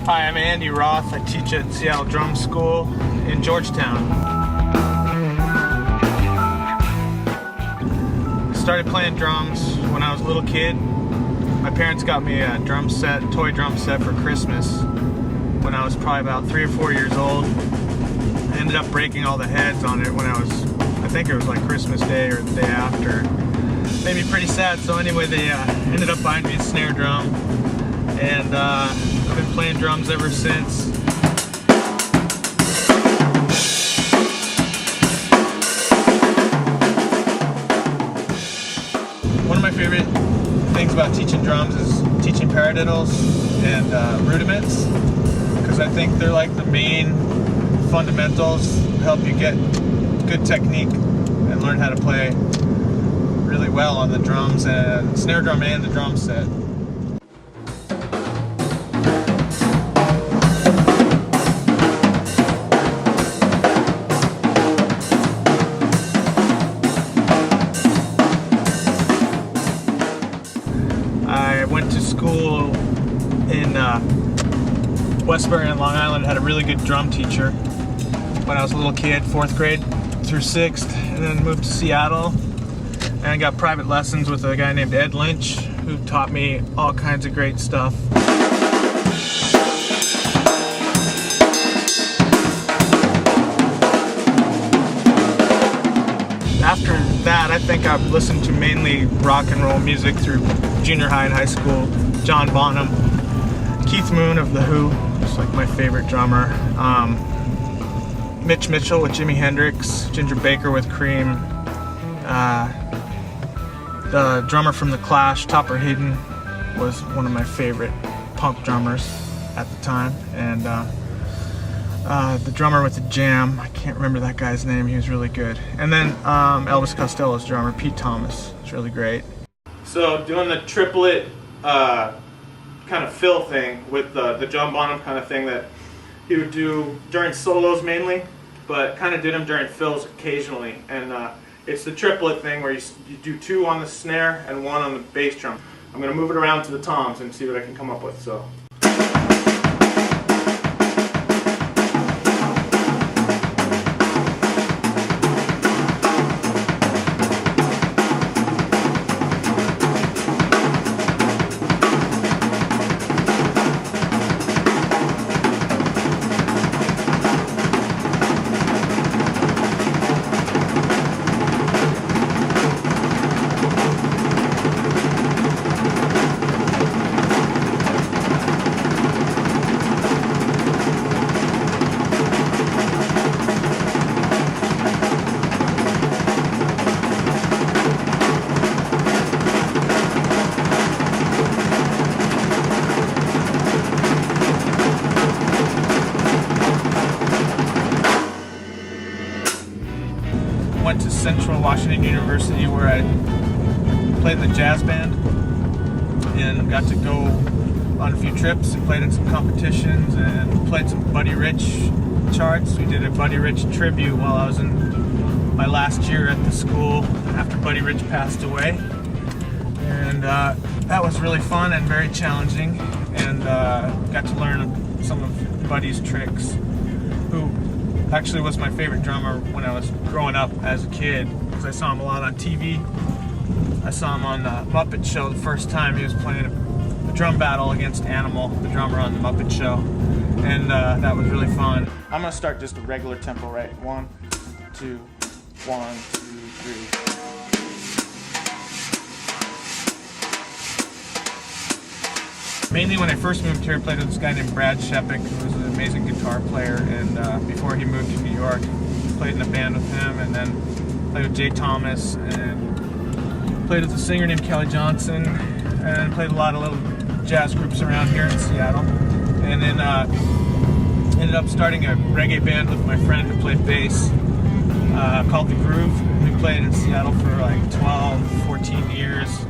Hi, I'm Andy Roth. I teach at Seattle Drum School in Georgetown. I started playing drums when I was a little kid. My parents got me a toy drum set for Christmas when I was probably about 3 or 4 years old. I ended up breaking all the heads on it when I think it was like Christmas Day or the day after. Made me pretty sad, so anyway, they ended up buying me a snare drum, and I've been playing drums ever since. One of my favorite things about teaching drums is teaching paradiddles and rudiments, because I think they're like the main fundamentals, help you get good technique and learn how to play really well on the drums and snare drum and the drum set. I went to school in Westbury on Long Island, had a really good drum teacher when I was a little kid, 4th grade through 6th, and then moved to Seattle and I got private lessons with a guy named Ed Lynch, who taught me all kinds of great stuff. After that, I think I've listened to mainly rock and roll music through junior high and high school. John Bonham, Keith Moon of The Who, just like my favorite drummer. Mitch Mitchell with Jimi Hendrix, Ginger Baker with Cream. The drummer from The Clash, Topper Hayden, was one of my favorite punk drummers at the time. And the drummer with The Jam, I can't remember that guy's name, he was really good. And then Elvis Costello's drummer, Pete Thomas, is really great. So doing the triplet kind of fill thing with the John Bonham kind of thing that he would do during solos mainly, but kind of did them during fills occasionally. And it's the triplet thing where you do 2 on the snare and 1 on the bass drum. I'm going to move it around to the toms and see what I can come up with. So. Went to Central Washington University where I played in the jazz band and got to go on a few trips and played in some competitions and played some Buddy Rich charts. We did a Buddy Rich tribute while I was in my last year at the school after Buddy Rich passed away, and that was really fun and very challenging, and got to learn some of Buddy's tricks, who actually was my favorite drummer when I was growing up as a kid, because I saw him a lot on TV. I saw him on the Muppet Show the first time. He was playing a drum battle against Animal, the drummer on the Muppet Show, and that was really fun. I'm gonna start just a regular tempo, right? 1, 2, 1, 2, 3. Mainly when I first moved here, I played with this guy named Brad Shepik, who was an amazing guitar player, and before he moved to New York, played in a band with him, and then played with Jay Thomas, and played with a singer named Kelly Johnson, and played a lot of little jazz groups around here in Seattle, and then ended up starting a reggae band with my friend who played bass, called The Groove. We played in Seattle for like 12, 14 years,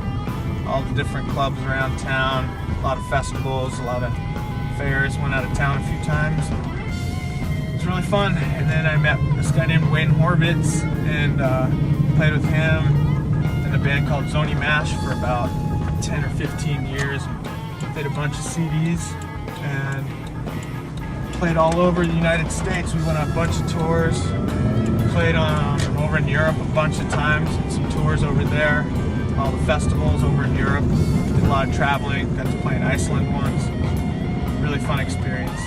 all the different clubs around town. A lot of festivals, a lot of fairs, went out of town a few times. It was really fun. And then I met this guy named Wayne Horvitz and played with him in a band called Zoni Mash for about 10 or 15 years. Did a bunch of CDs and Played all over the United States. We went on a bunch of tours. Played over in Europe a bunch of times. Some tours over there. All the festivals over in Europe. Did a lot of traveling. Got to play in Iceland once. Really fun experience.